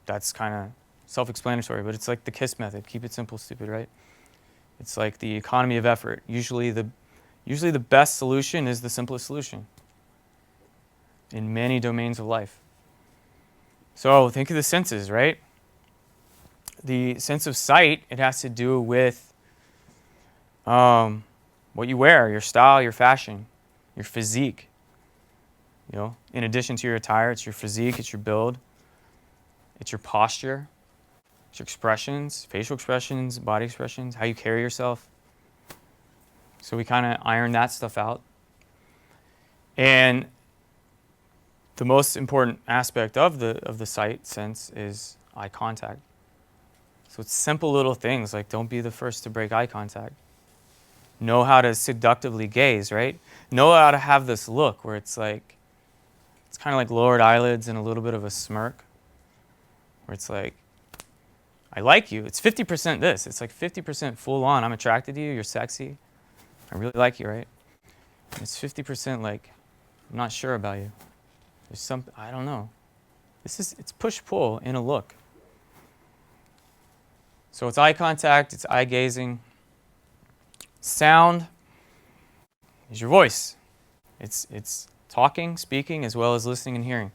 that's kind of self-explanatory, but it's like the KISS method. Keep it simple, stupid, right? It's like the economy of effort. Usually the best solution is the simplest solution in many domains of life. So think of the senses, right? The sense of sight, it has to do with what you wear, your style, your fashion, your physique. You know, in addition to your attire, it's your physique, it's your build, it's your posture, it's your expressions, facial expressions, body expressions, how you carry yourself. So we kind of iron that stuff out. And the most important aspect of the sight sense is eye contact. So it's simple little things like don't be the first to break eye contact. Know how to seductively gaze, right? Know how to have this look where it's like, it's kind of like lowered eyelids and a little bit of a smirk, where it's like, I like you. It's 50% this. It's like 50% full on. I'm attracted to you. You're sexy. I really like you, right? And it's 50% like, I'm not sure about you. There's something, I don't know. It's push-pull in a look. So it's eye contact, it's eye gazing. Sound is your voice. It's talking, speaking, as well as listening and hearing.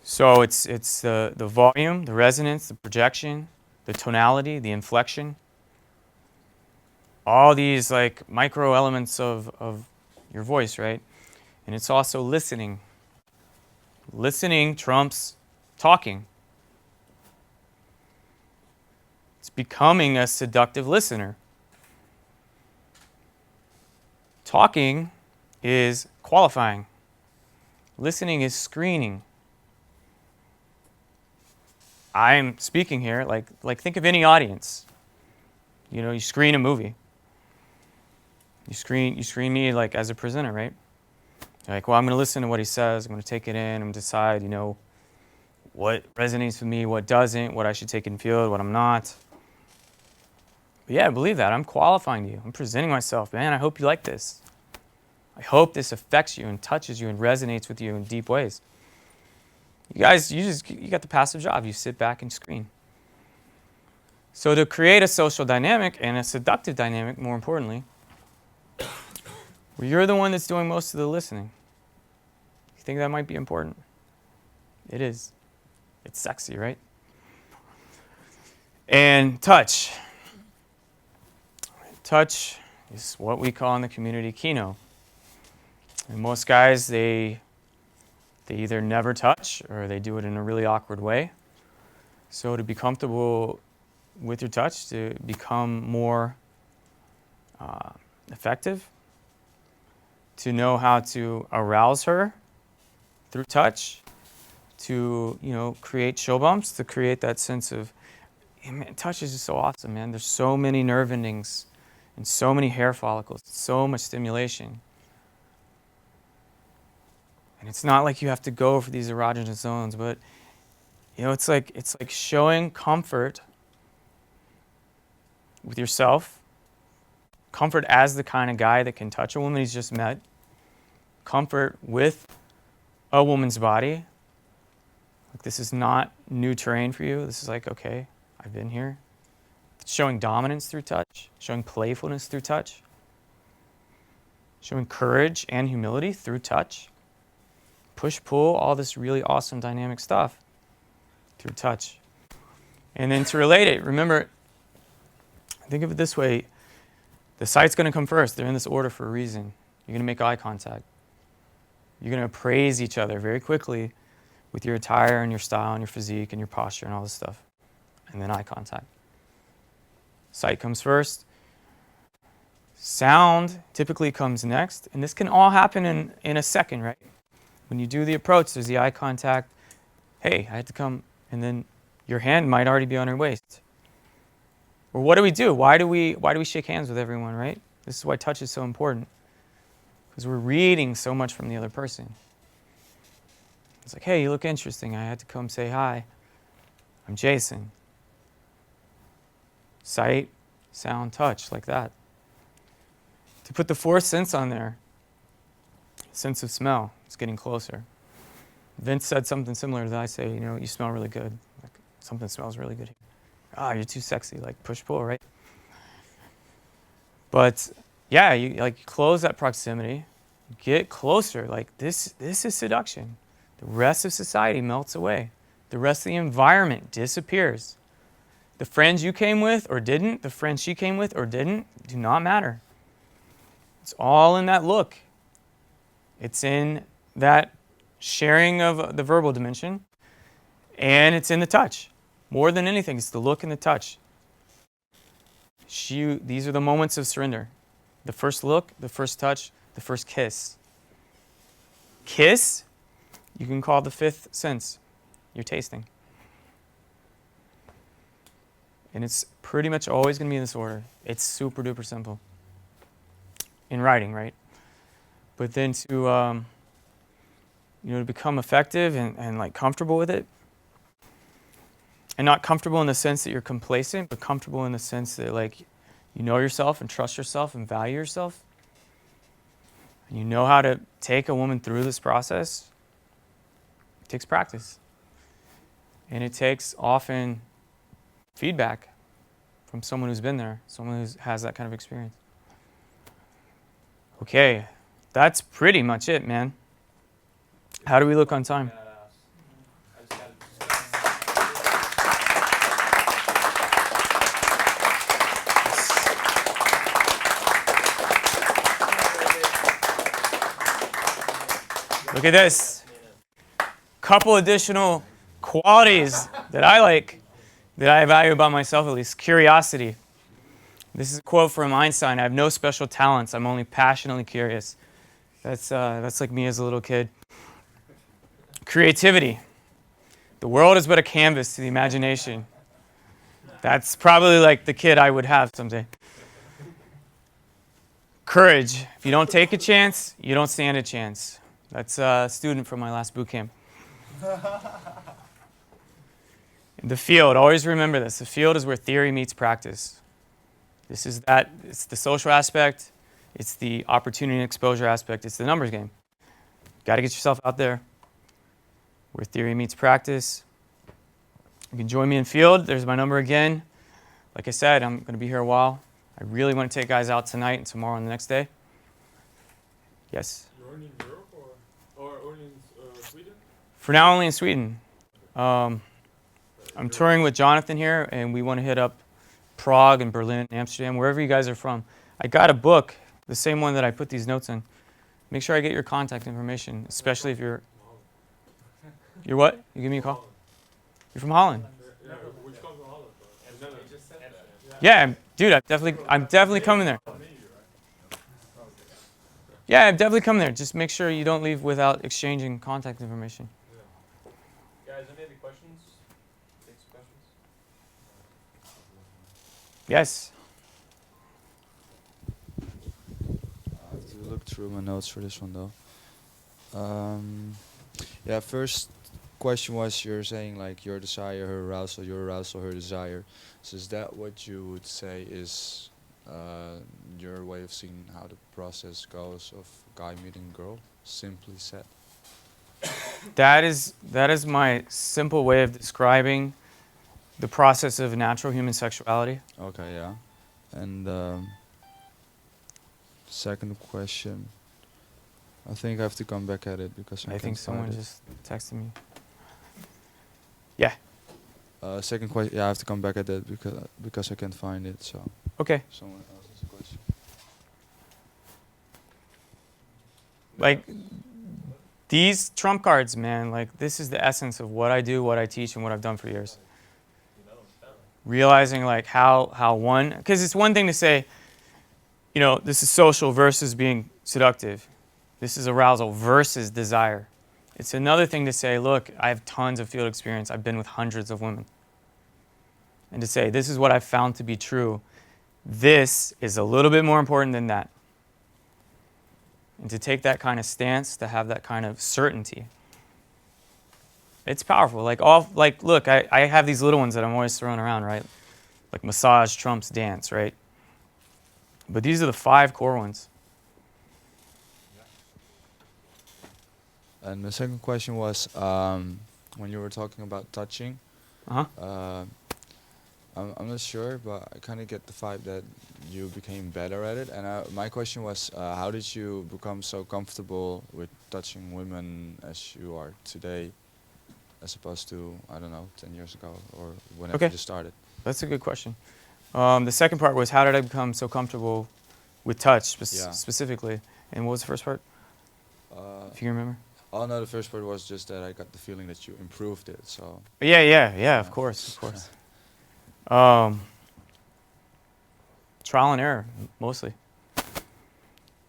So it's the volume, the resonance, the projection, the tonality, the inflection. All these like micro elements of your voice, right? And it's also listening. Listening trumps talking. It's becoming a seductive listener. Talking is qualifying. Listening is screening. I'm speaking here, like think of any audience. You know, you screen a movie. You screen me like as a presenter, right? You're like, well, I'm going to listen to what he says. I'm going to take it in. I'm going to decide, you know, what resonates with me, what doesn't, what I should take in field, what I'm not. But yeah, I believe that. I'm qualifying you. I'm presenting myself. Man, I hope you like this. I hope this affects you and touches you and resonates with you in deep ways. You guys, you got the passive job. You sit back and screen. So to create a social dynamic and a seductive dynamic, more importantly, where you're the one that's doing most of the listening. You think that might be important? It is. It's sexy, right? And touch. Touch is what we call in the community kino. And most guys, they either never touch or they do it in a really awkward way. So to be comfortable with your touch, to become more effective, to know how to arouse her through touch, to create show bumps, to create that sense of, man, touch is just so awesome, man. There's so many nerve endings and so many hair follicles, so much stimulation. And it's not like you have to go for these erogenous zones, but it's like showing comfort with yourself, comfort as the kind of guy that can touch a woman he's just met, comfort with a woman's body. Like, this is not new terrain for you. This is like, okay, I've been here. It's showing dominance through touch, showing playfulness through touch, showing courage and humility through touch. Push-pull, all this really awesome dynamic stuff through touch. And then to relate it, remember, think of it this way. The sight's going to come first. They're in this order for a reason. You're going to make eye contact. You're going to appraise each other very quickly with your attire and your style and your physique and your posture and all this stuff. And then eye contact. Sight comes first. Sound typically comes next. And this can all happen in a second, right? When you do the approach, there's the eye contact. Hey, I had to come. And then your hand might already be on her waist. Or what do we do? Why do we shake hands with everyone, right? This is why touch is so important. Because we're reading so much from the other person. It's like, hey, you look interesting. I had to come say hi. I'm Jason. Sight, sound, touch, like that. To put the fourth sense on there, sense of smell, it's getting closer. Vince said something similar to that. I say, you smell really good. Like, something smells really good. Ah, you're too sexy. Like, push-pull, right? But yeah, you like close that proximity, get closer. Like this is seduction. The rest of society melts away. The rest of the environment disappears. The friends you came with or didn't, the friends she came with or didn't, do not matter. It's all in that look. It's in that sharing of the verbal dimension, and it's in the touch. More than anything, it's the look and the touch. These are the moments of surrender. The first look, the first touch, the first kiss. Kiss, you can call the fifth sense. You're tasting. And it's pretty much always going to be in this order. It's super duper simple. In writing, right? But then to become effective and like comfortable with it. And not comfortable in the sense that you're complacent, but comfortable in the sense that like you know yourself and trust yourself and value yourself. And you know how to take a woman through this process. It takes practice. And it takes often feedback from someone who's been there, someone who has that kind of experience. Okay, that's pretty much it, man. How do we look on time? Look at this. Couple additional qualities that I like, that I value about myself at least. Curiosity. This is a quote from Einstein. I have no special talents. I'm only passionately curious. That's like me as a little kid. Creativity. The world is but a canvas to the imagination. That's probably like the kid I would have someday. Courage. If you don't take a chance, you don't stand a chance. That's a student from my last boot camp. The field. Always remember this. The field is where theory meets practice. It's the social aspect. It's the opportunity and exposure aspect. It's the numbers game. Got to get yourself out there where theory meets practice. You can join me in field. There's my number again. Like I said, I'm going to be here a while. I really want to take guys out tonight and tomorrow and the next day. Yes? You're only in Europe or only in Sweden? For now, only in Sweden. I'm touring with Jonathan here, and we want to hit up Prague and Berlin, Amsterdam, wherever you guys are from. I got a book, the same one that I put these notes in. Make sure I get your contact information, especially if you're... You're what? You give me a call? You're from Holland? Yeah, which comes from Holland? Yeah, dude, I'm definitely coming there. Yeah, I'm definitely coming there. Just make sure you don't leave without exchanging contact information. Guys, any other questions? Take some questions. Yes. I have to look through my notes for this one though. Yeah, first question was, you're saying like your desire, her arousal, your arousal, her desire. So is that what you would say is your way of seeing how the process goes of guy meeting girl, simply said? That is my simple way of describing the process of natural human sexuality. Okay, yeah. And second question, I think I have to come back at it because I think can't someone find it. just texted me. Yeah. Second question, yeah, I have to come back at it because I can't find it. So Okay. someone else has a question. Like these trump cards, man, like this is the essence of what I do, what I teach, and what I've done for years. Realizing like how one, because it's one thing to say, this is social versus being seductive. This is arousal versus desire. It's another thing to say, look, I have tons of field experience. I've been with hundreds of women. And to say, this is what I've found to be true. This is a little bit more important than that. And to take that kind of stance, to have that kind of certainty. It's powerful. Look, I have these little ones that I'm always throwing around, right? Like massage trumps dance, right? But these are the 5 core ones. And the second question was, when you were talking about touching, Uh-huh. I'm not sure, but I kind of get the vibe that you became better at it. And my question was, how did you become so comfortable with touching women as you are today, as opposed to, I don't know, 10 years ago or whenever Okay. you started? That's a good question. The second part was, how did I become so comfortable with touch Yeah. specifically? And what was the first part, if you remember? Oh no, the first part was just that I got the feeling that you improved it. So Yeah, of course. Trial and error, mostly.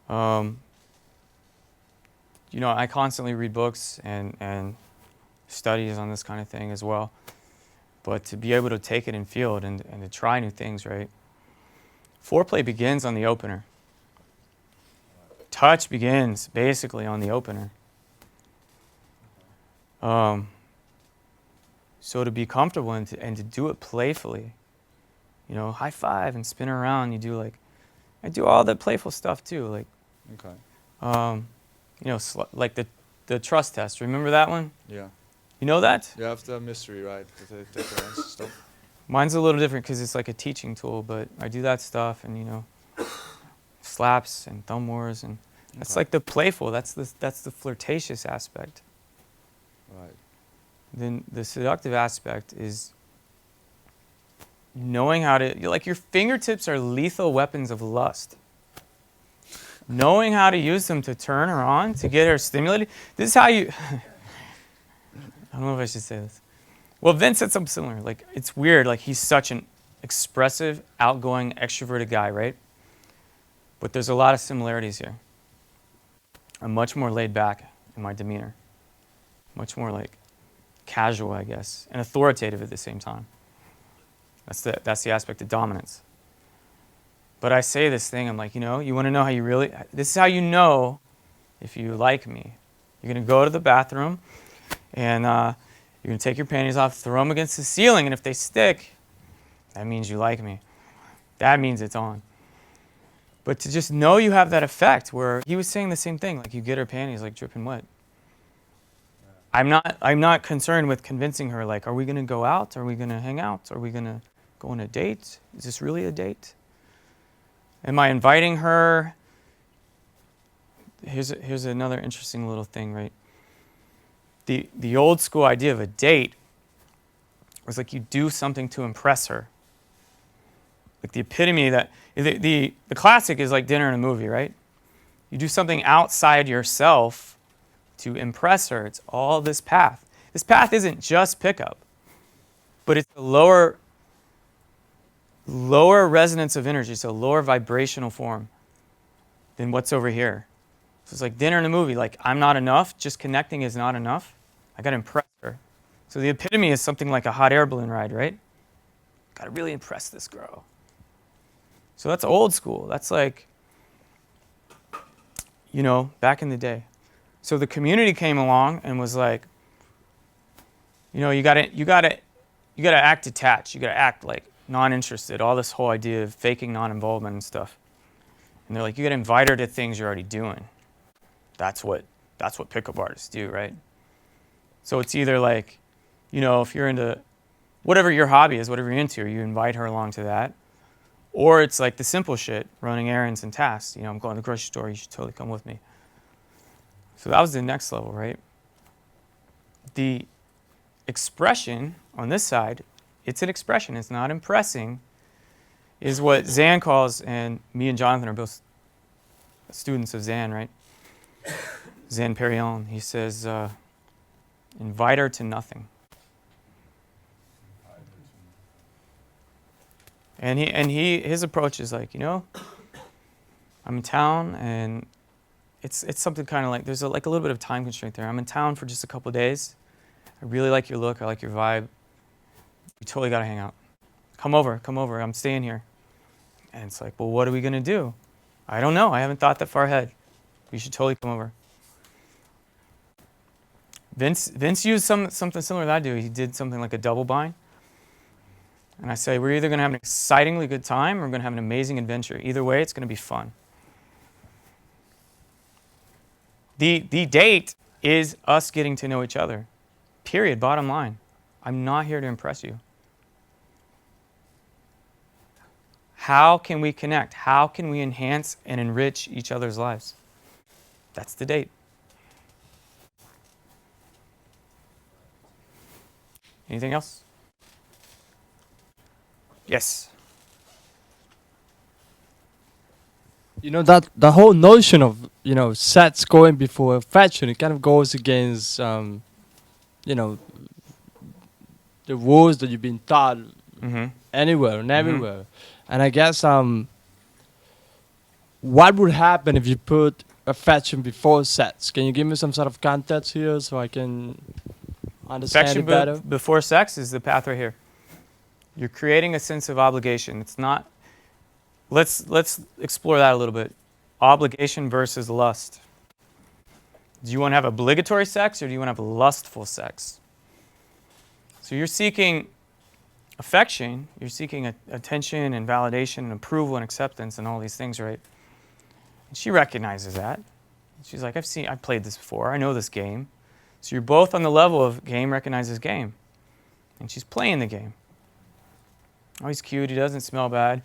I constantly read books and studies on this kind of thing as well. But to be able to take it and feel it and to try new things, right? Foreplay begins on the opener. Touch begins basically on the opener. So to be comfortable and to do it playfully, high five and spin around. I do all the playful stuff too, like, okay. like the trust test. Remember that one? Yeah. You know that? You have the mystery, right? The take your hands and stuff. Mine's a little different because it's like a teaching tool, but I do that stuff and slaps and thumb wars and that's like the playful. That's the flirtatious aspect. Right. Then the seductive aspect is knowing how to, like, your fingertips are lethal weapons of lust. Knowing how to use them to turn her on, to get her stimulated. This is how you, I don't know if I should say this. Well, Vince said something similar. Like, it's weird. Like, he's such an expressive, outgoing, extroverted guy, right? But there's a lot of similarities here. I'm much more laid back in my demeanor. Much more like casual, I guess, and authoritative at the same time. That's the aspect of dominance. But I say this thing, I'm like, you want to know how you really, this is how you know if you like me. You're going to go to the bathroom, and you're going to take your panties off, throw them against the ceiling, and if they stick, that means you like me. That means it's on. But to just know you have that effect where he was saying the same thing, like you get her panties like dripping wet. I'm not concerned with convincing her, like, are we going to go out? Are we going to hang out? Are we going to go on a date? Is this really a date? Am I inviting her? Here's another interesting little thing, right? The old school idea of a date was like you do something to impress her. Like the epitome that, the classic is like dinner and a movie, right? You do something outside yourself to impress her. It's all this path. This path isn't just pickup, but it's a lower resonance of energy, so lower vibrational form than what's over here. So it's like dinner and a movie. Like, I'm not enough. Just connecting is not enough. I got to impress her. So the epitome is something like a hot air balloon ride, right? Got to really impress this girl. So that's old school. That's like, back in the day. So the community came along and was like, you gotta act detached. You gotta act like non-interested. All this whole idea of faking non-involvement and stuff. And they're like, you gotta invite her to things you're already doing. That's what pickup artists do, right? So it's either like, if you're into whatever your hobby is, whatever you're into, you invite her along to that. Or it's like the simple shit, running errands and tasks. I'm going to the grocery store, you should totally come with me. So that was the next level, right? The expression on this side, it's an expression, it's not impressing, is what Zan calls, and me and Jonathan are both students of Zan, right? Zan Perrion, he says, invite her to nothing. And his approach is like, I'm in town, and it's something kind of like, there's a little bit of time constraint there. I'm in town for just a couple of days. I really like your look. I like your vibe. We totally got to hang out. Come over. I'm staying here. And it's like, well, what are we going to do? I don't know. I haven't thought that far ahead. You should totally come over. Vince used something similar that I do. He did something like a double bind. And I say, we're either going to have an excitingly good time or we're going to have an amazing adventure. Either way, it's going to be fun. The date is us getting to know each other. Period. Bottom line. I'm not here to impress you. How can we connect? How can we enhance and enrich each other's lives? That's the date. Anything else? Yes. You know, that the whole notion of, you know, sex going before affection, it kind of goes against, you know, the rules that you've been taught Mm-hmm. anywhere and everywhere. And I guess, what would happen if you put affection before sex? Can you give me some sort of context here so I can understand Affection it better? before sex is the path right here. You're creating a sense of obligation. It's not. Let's explore that a little bit. Obligation versus lust. Do you want to have obligatory sex or do you want to have lustful sex? So you're seeking affection. You're seeking attention and validation and approval and acceptance and all these things, right? And she recognizes that. She's like, I've played this before. I know this game. So you're both on the level of game recognizes game. And she's playing the game. Oh, he's cute. He doesn't smell bad.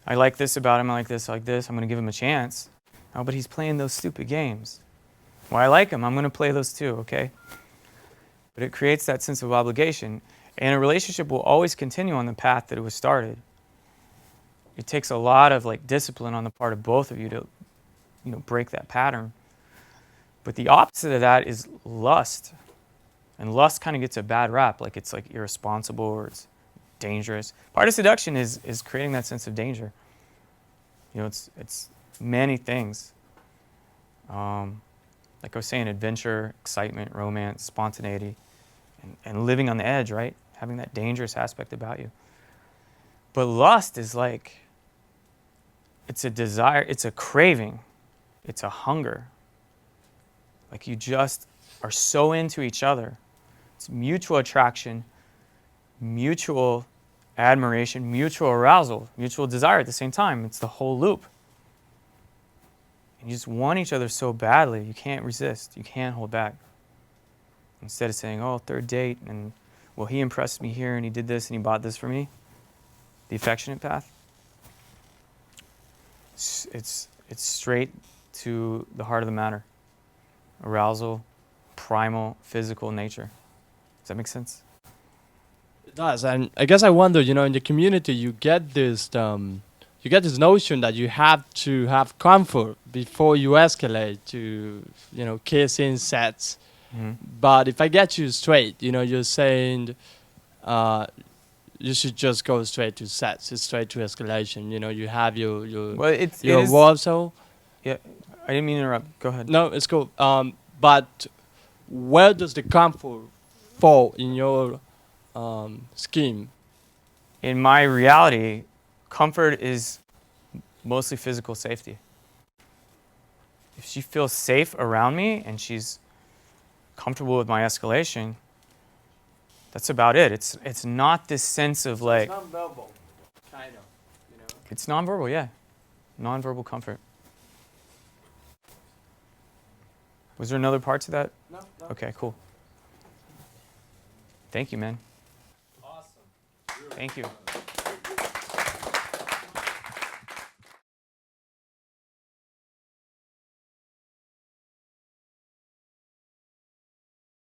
I like this about him. I like this. I like this. I'm going to give him a chance. Oh, but he's playing those stupid games. Well, I like him. I'm going to play those too, okay? But it creates that sense of obligation. And a relationship will always continue on the path that it was started. It takes a lot of discipline on the part of both of you to, break that pattern. But the opposite of that is lust. And lust kind of gets a bad rap, it's irresponsible or it's dangerous. Part of seduction is creating that sense of danger. It's many things. Like I was saying, adventure, excitement, romance, spontaneity, and living on the edge, right? Having that dangerous aspect about you. But lust is it's a desire, it's a craving, it's a hunger. You just are so into each other. It's mutual attraction, mutual admiration, mutual arousal, mutual desire at the same time. It's the whole loop. And you just want each other so badly, you can't resist, you can't hold back. Instead of saying, oh, third date, and well, he impressed me here, and he did this, and he bought this for me. The affectionate path. It's straight to the heart of the matter. Arousal, primal, physical nature. Does that make sense? It does, and I guess I wonder, in the community, you get this notion that you have to have comfort before you escalate to, kissing, sex. Mm-hmm. But if I get you straight, you're saying you should just go straight to sex, straight to escalation. You have your Well, it is, Arousal. Yeah, I didn't mean to interrupt. Go ahead. No, it's cool. But where does the comfort fall in your scheme? In my reality, comfort is mostly physical safety. If she feels safe around me and she's comfortable with my escalation, that's about it. It's not this sense of It's non-verbal, kind of. It's nonverbal, yeah. Nonverbal comfort. Was there another part to that? No. Okay, cool. Thank you, man. Awesome. Thank you.